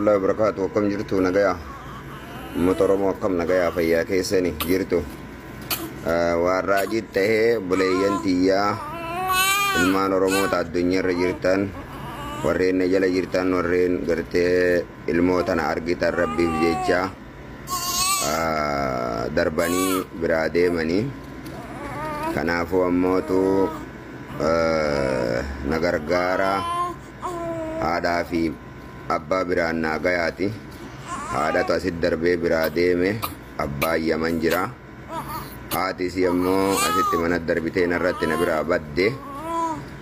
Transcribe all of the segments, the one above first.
الله وبركاته. كم جرتوا نجايا مطرمو كم نجايا فيا كيسني جرتوا والراجد تهي بلينتيا ilmaan oromoota addunyaa irra jirtan warreen jala jirtan warreen gartee ilmoota na argitan rabbiif jecha darbanii biraa deemanii kanaafuu ammootu na gargaara haadhaa fi abbaa biraan naa gayaati. haadhatu asit darbee biraa deeme abbaan Yaman jira, haatis ammoo asitti mana darbitee narratti na biraa badde.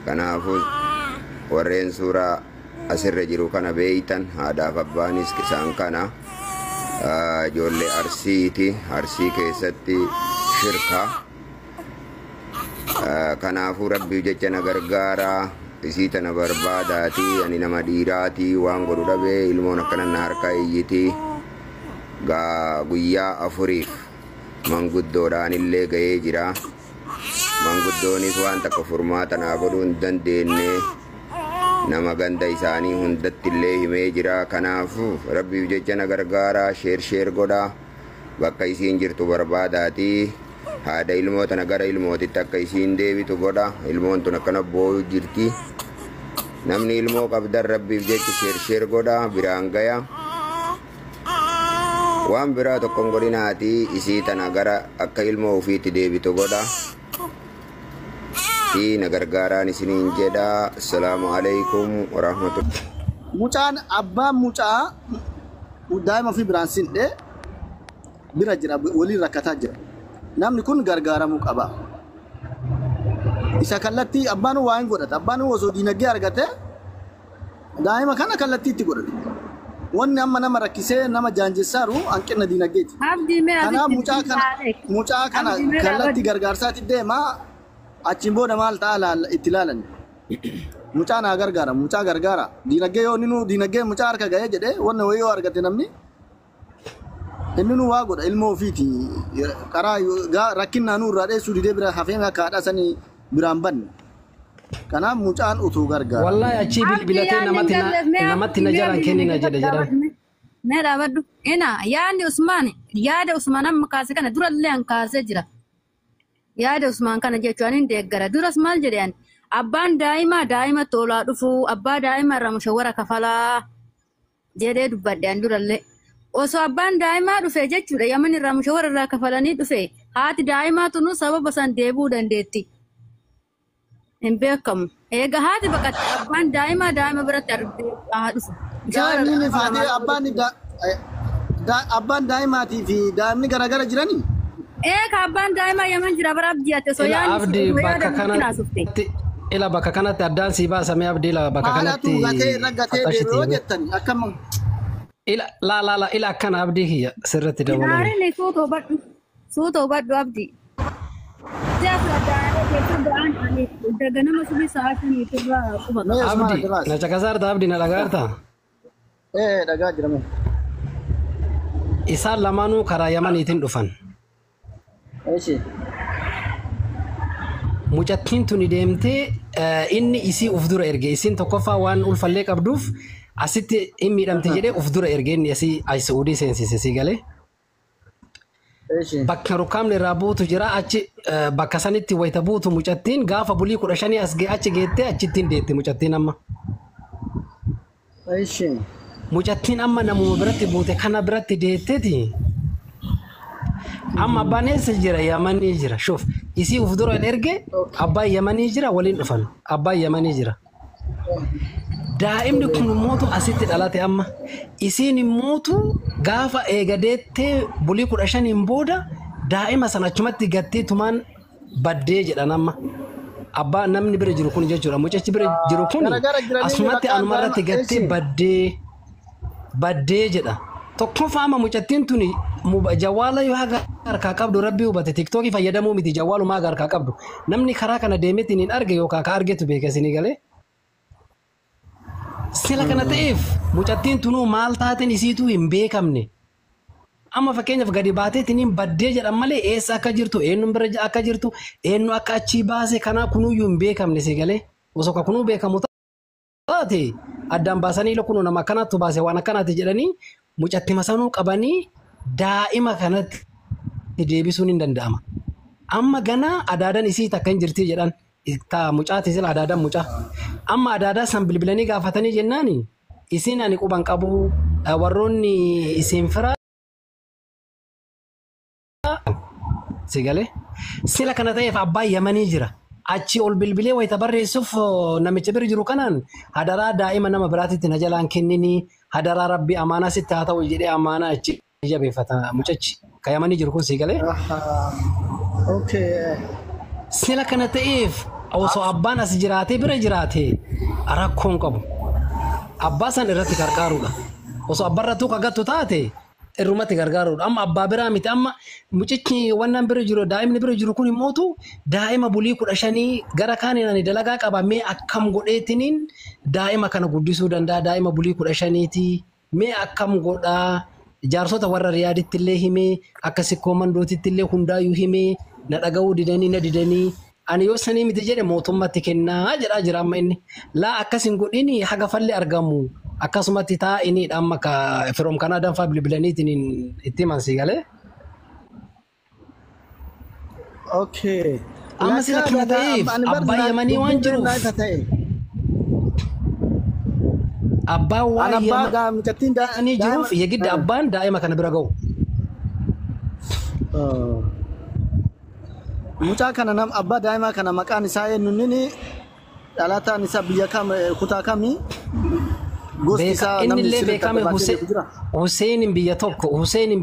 Kanaafuu warreen suuraa asirra jiru kana beeytan haadhaaf abbaanis isaan kana ijoollee Arsiiti. Arsii keessatti shirka. Kanaafuu rabbiif jecha na gargaara, isii tana barbaadaati. Ani nama dhiiraati, waan godhu dhabee ilmoon akkana na harkaa iyyiti. Guyyaa afuriif manguddoodhaan illee ga'ee jira. Manguddoonis waan takka furmaata naa godhuu hin dandeenye, nama ganda isaanii hundatti illee himee jira. Kanaafuu rabbiif jecha na gargaara, sheer godha. Bakka isiin jirtu barbaadaati. Haadha ilmoo tana gara ilmootitti akka isiin deebitu godha. Ilmoon tun akkana boo'u jirti. Namni ilmoo qabdan rabbiif jecha sheer godha, biraan gaya. Waan biraa tokkon godhinaati, isii tana gara akka ilmoo ofiitti deebitu godha. na gargaaraan isiniin jedha. Assalaamu alaykum warahmatullahi. Mucaan abbaan mucaa daa'ima fi biraan sindhe bira jira, waliin rakkataa jira. Namni kun gargaaramuu qaba. Isa kallattii abbaan waan godhata. Abbaan osoo diinagdee argate daa'ima kana kallattiitti godhata. Wanni amma nama rakkisee nama jaanjessaaru hanqina diinagdeeti. Kanaaf mucaa kana kallattii gargaarsaatti deema. Achiin booda maal ta'a itti ilaalan. Mucaa naa gargaara, mucaa gargaara. Diinagdee yoo inni diinagdee mucaa harka ga'ee jedhee wanna wayii yoo argate namni inni nu waa godha ilmoo ofiiti. Karaa rakkinaa nu irraa dheessuu didee bira hafee akka haadha sanii biraan banne. Kanaaf mucaan utuu gargaara. Wallahi achi bilbilatee namatti na jalan kennina jedhe jedhan. Meedhaa baddu ina yaada Usmaan amma kaase kana durallee an kaasee jira. Yaada Usmaan kana jechuun hin deeggara. Duras maal jedhan abbaan daa'ima tolaa dhufu, abbaa daa'ima irraa mushawwara kafalaa jedhee dubbadhaan durallee. Osoo abbaan daa'imaa dhufe jechuudha Yaman irraa mushawwara irraa kafalanii dhufe haati daa'imaa tunu sababa san deebuu dandeetti. Hin beekamu. Egaa haati baqatte abbaan daa'ima biratti dhufu. Abbaan daa'imaatii fi daa'imni garaagara jiranii? Abbaan daa'ima Yaman jira bara abdiyaate so yaani bakka kanatti ila bakka kanatti addaan si baasamee abdii la bakka kanatti gatee deebi'oo jettani akkam la ila akkana abdii kiyya sirratti dabalame. Naareen suutoo baddu abdii. Daga nama subii sa'aatii irraa qubata. Abdii na cakasaarta abdii na dhagaarta. Dhagaa jirame. Isaan lamaanuu karaa Yamaniitiin dhufan. Mucattiin tuni deemtee inni isii uf dura erge. Isiin tokkoffaa waan ulfallee qabduuf asitti hin miidhamte jedhee uf dura erge inni asii Saa'udii seensise si galee. Bakka rukkaamni irraa buutu jira achi bakka sanitti wayita buutu mucattiin gaafa bulii 15 as achi geettee achittiin deetti mucattiin amma. Mucattiin amma namuma biratti buute kana biratti deetteeti. Amma abbaan eessa jira Yamanii jira. Shuf isii uf dura erge abbaan Yamanii jira waliin dhufan. Abbaan Yamanii jira. Daa'imni kun mootu asitti dhalate amma. Isiin mootu gaafa eegadeettee bulii 15 booda daa'ima sana achumatti gattee tumaan baddee jedhan amma. Abbaan namni bira jiru kun jechuudha. Mucachi bira jiru kun asumatti anumarratti gattee baddee jedha. Tokkoffaa amma mucattiin tuni jawwaala yoo harkaa qabdu rabbi hubate tiktookii fayyadamuu miti jawwaalumaa harkaa qabdu. Namni karaa kana deemeetiin hin arge yookaan ka argetu beekesinii galee. Sila kana ta'eef mucattiin tunuu maal taateen isiituu hin beekamne. Amma fakkeenyaaf gadi baateetiin hin baddee jedhan malee eessa akka jirtu eenyuun bira akka jirtu eenyu akka achii baase kanaa kunuyyuu hin beekamne si galee. Osoo ka kunuu beekamu taate addaan baasanii lokkunuu nama akkanattu baase waan akkanaati jedhanii mucatti masanuu qabanii daa'ima kanatti deebisuun hin danda'ama. Amma ganaa adaadaan isii takka hin jirti jedhan mucaati sila adaadaan mucaa. Amma adaadaa san bilbilanii gaafatanii jennaani isiin ani quban qabu warroonni isiin fira sigalee sila kana ta'eef abbaa Yamanii jira. Achi ol bilbilee wayita barreessuuf namicha bira jiru kanaan hadaraa daa'ima nama biraatitti na jalaan kennini hadaraa rabbi amaanaa sitti haa ta'u jedhee amaanaa achi jabeeffata mucachi ka Yamanii jiru kun sigalee. Sila kana ta'eef osoo abbaan as jiraatee bira jiraatee rakkoon qabu. Abbaa san irratti gargaaruudha. Osoo abbaarrattuu kagattu taate irrumatti gargaaruudha. Amma abbaa biraa miti amma mucichi wannan bira jiru daa'imni bira jiru kun immootu daa'ima bulii 15 gara kaaniin ani dalagaa qaba mee akkam godheetiniin daa'ima kana guddisuu danda'a daa'ima bulii 15ti mee akkam godhaa jaarsota warra riyaaditti illee himee akka sikkoo mandootitti illee hundaayyuu himee na dhaga'uu didanii ani yoo sanii miti jedhe mootummaatti kennaa jedhaa jira amma inni laa akkasin godhini haga falli argamu akkasumatti taa'iniidha amma ka firoom kanaa danfaa bilbilaniitiin itti himan siigalee. Amma sila kana ta'eef abbaa Yamanii waan jiruuf abbaa waan Yamanii jiruuf yegidda abbaan daa'ima kana bira ga'u. Mucaa kana nam abbaa daa'ima kana maqaan isaa eenyunnini dhalataan isaa biyya kam kutaa kamii gosti isaa inni illee beekame Hussein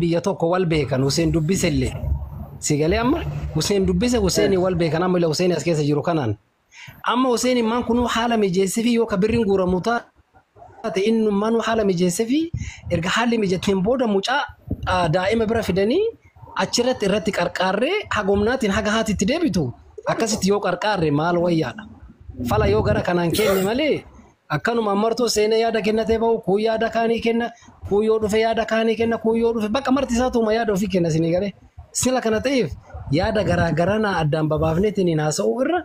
biyya tokko wal beekan Hussein dubbise illee sigalee amma Hussein dubbise Hussein wal beekan amma illee Hussein as keessa jiru kanaan amma Hussein maan kunuu haala mijeessifi yoo kabirriin guuramu taate inni manuu haala mijeessifi erga haalli mijateen booda mucaa daa'ima bira fidanii achirratti irratti qarqaarree hagomnaatiin haga haatitti deebitu akkasitti yoo qarqaarre maal wayyaadha. Fala yoo gara kanaan kenne malee akkanuma martuu seenee yaada kennatee bahu kuu yaada kaanii kenna kuu yoo dhufe yaada kaanii kenna kuu yoo dhufe bakka marti isaatuma yaada ofii kenna sinii galee. Sila kana ta'eef yaada garaagaraa naa addaan babaafneetiin haasa'uu irra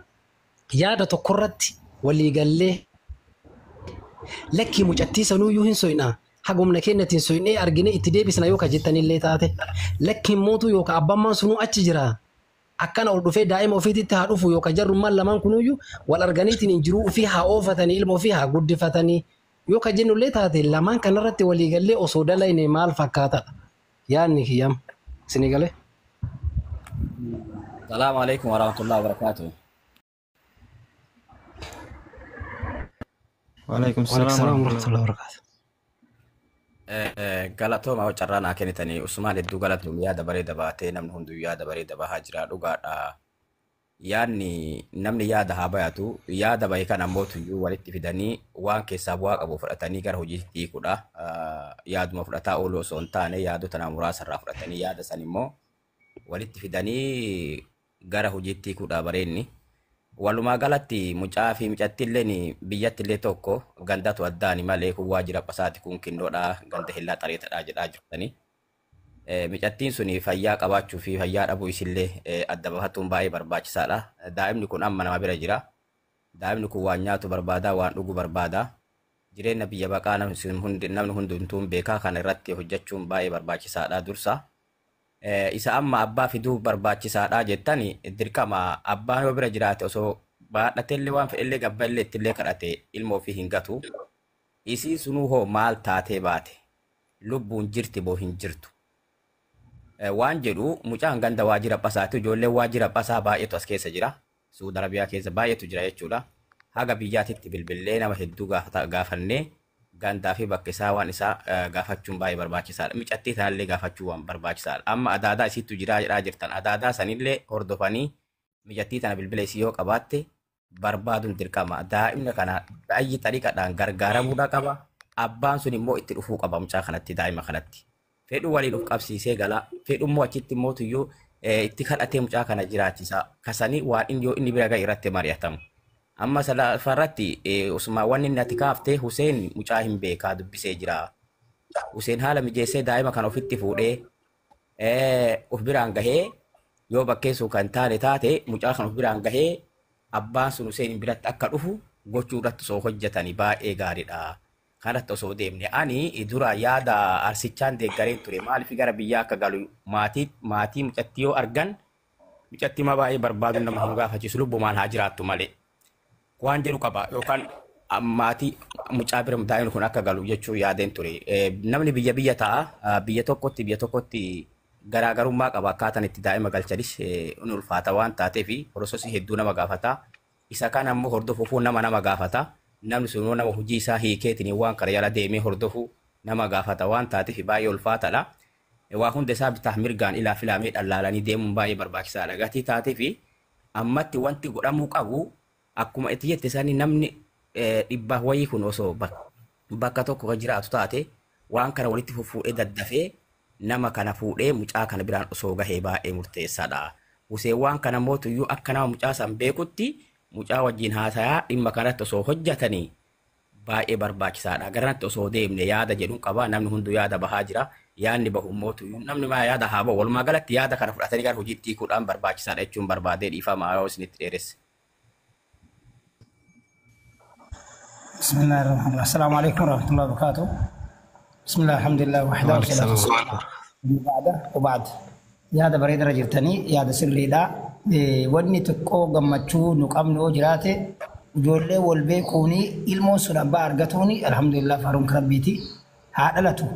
yaada tokkorratti waliigallee lakkii mucattii sanuuyyuu hin so'inaa. Hagumna kennatiin so'inee argine itti deebisna yoo ka jettanillee taate lakkiin mootuu yookaan abbaan sunuu achi jira akkana ol dhufee daa'ima ofiititti haa dhufu yookaan jarrummaan lamaan kunuyyuu wal arganiitiin hin jiruu ofii haa oofatanii ilma ofii haa guddifatanii yoo ka jennullee taate lamaan kanarratti waliigallee osoo dalayne maal fakkaatadha yaadni kiyyam isinii galee. Salaamu alaikum warahmatullahi wabarakatuh. Waalaikum salaam warahmatullahi wabarakatuh. Galatooma carraan haa kennitanii Usmaan hedduu galatuun yaada bareeda baatee namni hunduu yaada bareeda bahaa jira dhugaadha. Yaadni namni yaada haa bayatu yaada bahe kan ammootuyyuu walitti fidanii waan keessaa bu'aa qabu fudhatanii gara hojiitti hiikuudha. Yaaduma fudhataa oolu osoo hin taane yaadota nama muraasarraa fudhatanii yaada san immoo walitti fidanii gara hojiitti hiikuudha bareenni. Walumaa galatti mucaa fi mucattillee biyyattillee tokko gandatu addaani malee kun waajjira qasaati kun kindoodha ganda hillaa xareetadha jedhaa jirtanii. Mucattiin suni fayyaa qabaachuu fi fayyaa dhabuu isillee adda baafatuun baay'ee barbaachisaadha. Daa'imni kun amma nama bira jira. Daa'imni kun waan nyaatu barbaada waan dhuguu barbaada. Jireenya biyya baqaa namni hundumtuun beekaa kana irratti hojjechuun baay'ee barbaachisaadha dursa. Isa amma abbaa fiduu barbaachisaadha jettani dirqama abbaan yoo bira jiraate osoo baadhateellee waan fedhellee gabballee ittillee kadhate ilma ofii hin gatu. Isii sunuu hoo maal taatee baate lubbuun jirti boo hin jirtu. Waan jedhu mucaan ganda waajjira qasaati ijoolleen waajjira qasaa baay'eetu as keessa jira. Suudi Arabiyaa keessa baay'eetu jira jechuudha. Haga biyyaatitti bilbilee nama hedduu gaafannee gandaa fi bakka isaa waan isaa gaafachuun baay'ee barbaachisaadha. Mucattii tanallee gaafachuu waan barbaachisaadha. Amma adaadaa isiitu jiraa jedhaa jirtan. Adaadaa sanillee hordofanii mucattii tana bilbila isii yoo qabaatte barbaaduun dirqama. Daa'imna kana baay'ee xariiqadhaan gargaaramuudha qaba. Abbaan sun immoo itti dhufuu qaba mucaa kanatti daa'ima kanatti. Fedhuu waliin of qabsiisee gala. Fedhuu immoo achitti mootuyyuu itti kadhatee mucaa kana jiraachisa. Kasanii waan inni bira gahe irratti mari'atamu. Amma salafarratti Usmaan wanni inni ati kaaftee Hussein mucaa hin beekaa dubbisee jira. Hussein haala mijeessee daa'ima kana ofitti fuudhee of biraan gahee yoo bakkeessuu kan taane taate mucaa kana of biraan gahee abbaan sun Hussein biratti akka dhufu gochuu irratti osoo hojjetanii baay'ee gaariidha. Kanatti osoo deemne ani dura yaada arsichaan deeggareen ture maaliif gara biyyaa akka galu maatii mucattii yoo argan mucattii ma baay'ee barbaadu nama hin gaafachiisu lubbumaan haa jiraattu malee waan jedhu qaba yookaan maatii mucaa bira daa'imni kun akka galu jechuu yaadeen ture. Namni biyya ta'a biyya tokkotti garaagarummaa qaba akkaataan itti daa'ima galchanis ni ulfaata waan taateef prosesii hedduu nama gaafata. Isa kana ammoo hordofuuf nama gaafata. Namni sun nama hojii isaa hiikeetiin waan kana yala deemee hordofu nama gaafata waan taateef baay'ee ulfaataadha. Waa hunda isaa bitaa mirgaan ilaa filamee dhallaalanii deemuun baay'ee barbaachisaadha. Gatii taateef ammatti wanti godhamuu qabu akkuma itti jette isaanii namni dhibbaa wayii kun osoo bakka tokko kan jiraatu taate waan kana walitti fuudhee daddafee nama kana fuudhee mucaa kana biraan osoo gahee baay'ee murteessaadha. Usee waan kana mootuyyuu akka nama mucaa san beekutti mucaa wajjin haasayaa dhimma kanatti osoo hojjetanii baay'ee barbaachisaadha. Garanatti osoo deemne yaada jedhuun qaba namni hunduu yaada bahaa jira. Yaadni bahu mootuyyuu namni maa yaada haa bahu walumaa galatti yaada kana fudhatanii gara hojiitti hiikuudhaan barbaachisaadha jechuun barbaadee dhiifamaa yoo isinitti dheeresse. بسم الله الرحمن الرحيم السلام عليكم ورحمة الله وبركاته بسم الله الحمد لله وحده والصلاة والسلام وبعد يا هذا بريد رجلتني يا هذا سري لا ودني تكو جمتشو نقام نوجراته جولة والبيكوني إلمو سنا بارجتوني الحمد لله فارون كربيتي هذا لا تو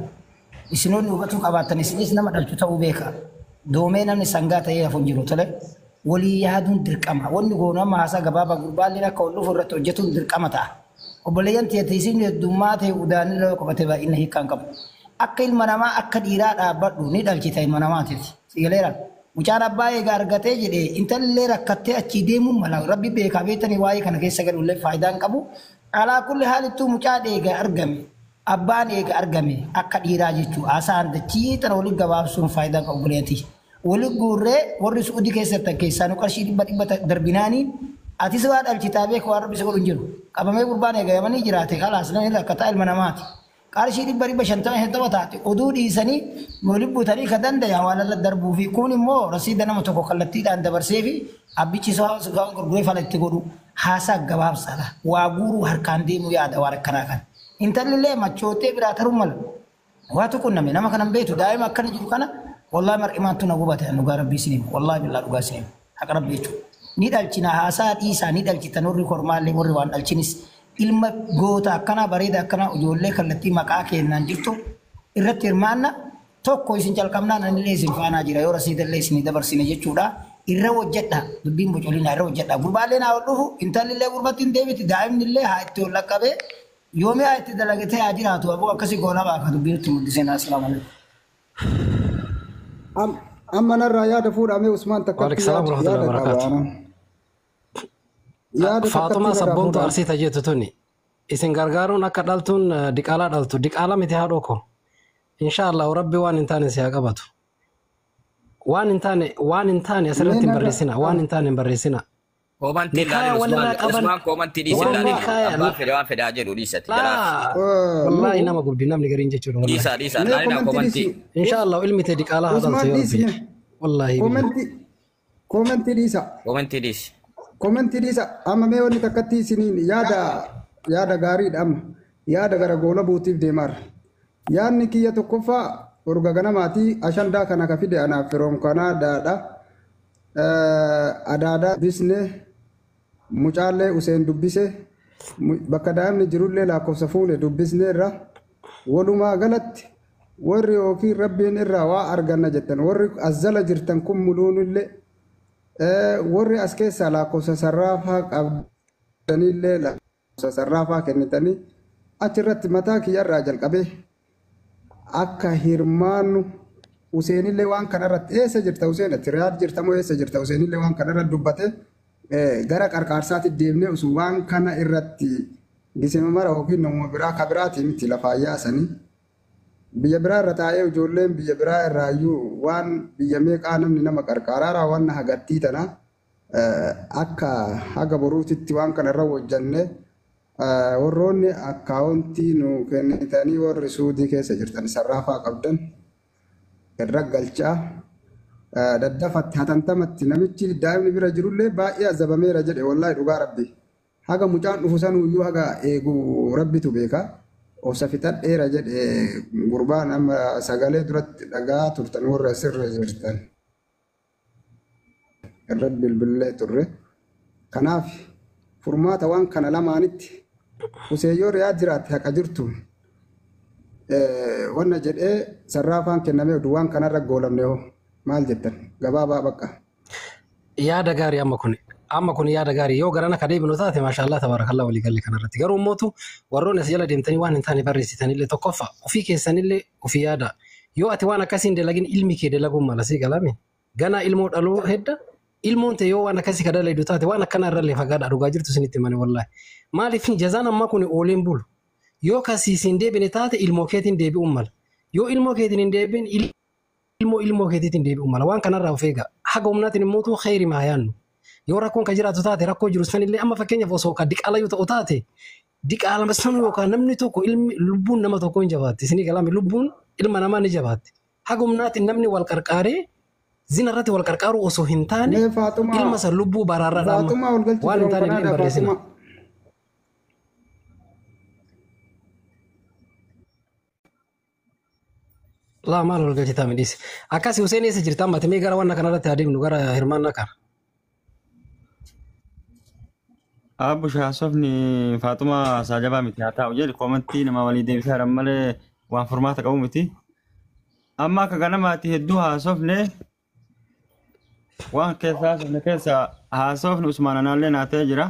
إسنون نوبتو كباتني سنيس نما دلتو تاو بيكا دومينا نسانجات هي فنجرو تله ولي يهادون دركما ونقولنا ما هسا جبابا قربالنا كله فرتو جتون دركما تا obboleeyyan teessisin heddummaa ta'e udaanirra qabatee baay'ina hiikaan qabu. Akka ilma namaa akka dhiiraa dhaabbadhu ni dhalchita ilma namaatiif. Sigaleera. Mucaan abbaa egaa argatee jedhee intallee rakkattee achii deemuun mala rabbi beekaa beektanii waa'ee kana keessa galullee faayidaan qabu. Alaa kulli haalittuu mucaa eega argame abbaan eega argame akka dhiiraa jechuudha. Haasaan dachii tana waliin gabaabsuun faayidaan qabu obboleetti. Waliin guurree warri suudii keessaa nu qarshii dhibba darbinaanii ati waa dhalchitaa beeku waan rabbi si godhu hin jiru. Qabamee gurbaan eegamanii jiraate kalaas namni rakkataa ilma namaati. Qarshii dhibba shantama heddama taate oduu dhiisanii waliin buutanii ka danda'a waan alla darbuu fi kun immoo rasiida nama tokko kallattiidhaan dabarsee fi abbichi isaa gurguree fala itti godhu haasaa gabaabsaadha. Waa guuruu harkaan deemuu yaada waan akkanaa kan. Intalli machootee biraa taruu mala. Waa tokko nama kanan beektu daa'ima akkana jiru kana wallahi mar'imaantu na gubate dhugaa rabbii siniif wallahi billaa dhugaa siniif haqa rabbii jechuudha. Ni dhalchina haasaa dhiisaa ni dhalchitan warri kormaallee warri waan dhalchinis ilma goota akkana bareeda akkana ijoollee kallattii maqaa kennaan jirtu irratti hirmaanna tokko isin calqabnaan anillee isin faanaa jira yoo rasiidallee isin dabarsine jechuudha irra hojjedha dubbiin bocolinaa irra hojjedha gurbaallee naa dhufu intallillee gurbatti hin deebiti daa'imnillee haa itti ol laqqabee yoomii haa itti dalagatee haa jiraatu aboo akkasii goona baaka dubbiin itti muddiseen assalaamu alaikum. Amma narraa yaada fuudhamee Usmaan takkatti yaada qabaana. Faatumaa sabboontu arsiita jettu tuni isin gargaaruun akka dhaltuun diqaalaa dhaltu diqaala miti haa dhoko inshaallah rabbi waan hin taane si haa qabatu waan hin taane asirratti hin barreessina waan hin taane hin barreessina. Komantii dhiisanii abbaa fedhe waan fedhaa jedhu dhiisatti jalaaf. Wallaahi nama guddi namni gariin jechuudha. Dhiisaa laalina komantii. Inshaallah ilmi ta'e diqaalaa haa dhaltu yoo rabbi. Wallaahi. Komantii dhiisa. Komantii dhiisi. Komantii dhiisa amma mee wanni takkatti isiniin yaada gaariidha amma yaada gara goola buutiif deemaarra. Yaadni kiyya tokkoffaa urga ganamaatii ashandaa kana ka fide anaaf firoom kanaa daadha. Adaadaa bisne mucaallee useen dubbise bakka daa'imni jirullee lakkoofsa fuune dubbisne irra walumaa galatti warri yookiin rabbiin irraa waa arganna jettan warri as jala jirtan kun muluunillee warri as keessaa lakkoofsa sarraafaa qabdanillee lakkoofsa sarraafaa kennitanii achirratti mataa kiyyarraa jalqabee akka hirmaannu Useenillee waan kanarratti eessa jirta Useen ati Riyaad jirta moo eessa jirta Useenillee waan kanarratti dubbate gara qarqaarsaatti deemnee osoo waan kana irratti gisema mara yookiin nama biraa ka biraati miti lafaa yaasanii biyya biraa irra taa'ee ijoolleen biyya biraa irraayyuu waan biyya meeqaa namni nama qarqaaraaraa waan hagattii tana akka haga boruutitti waan kanarra hojjanne warroonni akkaawuntii nu kennitanii warri suudii keessa jirtan sarraafaa qabdan. Irra galchaa daddafatti hatantamatti namichi daa'imni bira jirullee baay'ee azabameera jedhe wallaahi dhugaa rabbi haga mucaan dhufu sanuu haga eegu rabbitu beeka obsa fixadheera jedhe gurbaan amma sagalee duratti dhagaa turtan warra sirra jirtan irratti bilbilee turre kanaaf furmaata waan kana lamaanitti useeyyoo riyaad jiraatti haqa jirtu wanna jedhee sarraafaan kennamee duwwaan kanarra goolamne hoo maal jettan gabaabaa bakka yaada gaarii amma kun yaada gaarii yoo garana ka deebinu taate maashaallah tabarakallah walii galle kanarratti garuu mootu warroon as jala deemtanii waan hin taane barreessitanillee tokkoffa ofii keessanillee ofii yaada yoo ati waan akkasiin dalagin ilmi kee dalaguun mala sii galame ganaa ilmoo dhaluu hedda ilmoon ta'e yoo waan akkasii ka dalaydu taate waan akkana irrallee fagaadha dhugaa jirtu sinitti mane wallaahi maaliif jazaan ammaa kun ooleen bulu yoo kasiisiin deebine taate ilmoo keetiin deebi'uun mala yoo ilmoo keetiin hin deebin ilmoo keetiitiin deebi'uun mala waan kanarraa of eega haga humnaatiin immoo khayri maa yaannu yoo rakkoon ka jiraatu taate rakkoo jiru sanillee amma fakkeenyaaf osoo ka diqaala yoo ta'u taate diqaala sanuu yookaan namni tokko lubbuun nama tokko hin jabaatti isinii galame lubbuun ilma namaa ni jabaatti haga humnaatiin namni wal qarqaaree zina irratti wal qarqaaru osoo hin taane ilma san lubbuu baraarraa dhaama waan hin taane illee barreessina. Laa maal wal galchitaa midhiise akkasii Hussein eessa jirta ammati mee gara waan kanarratti adeemnu gara hirmaannaa kana. Abu Shahsofni Fatuma Sajaba miti haa ta'u jedhi koomantii nama walii deebisaa malee waan furmaata qabu miti. Amma akka ganamaatti hedduu haasofne waan keessa haasofne Usmaan Anaallee naatee jira.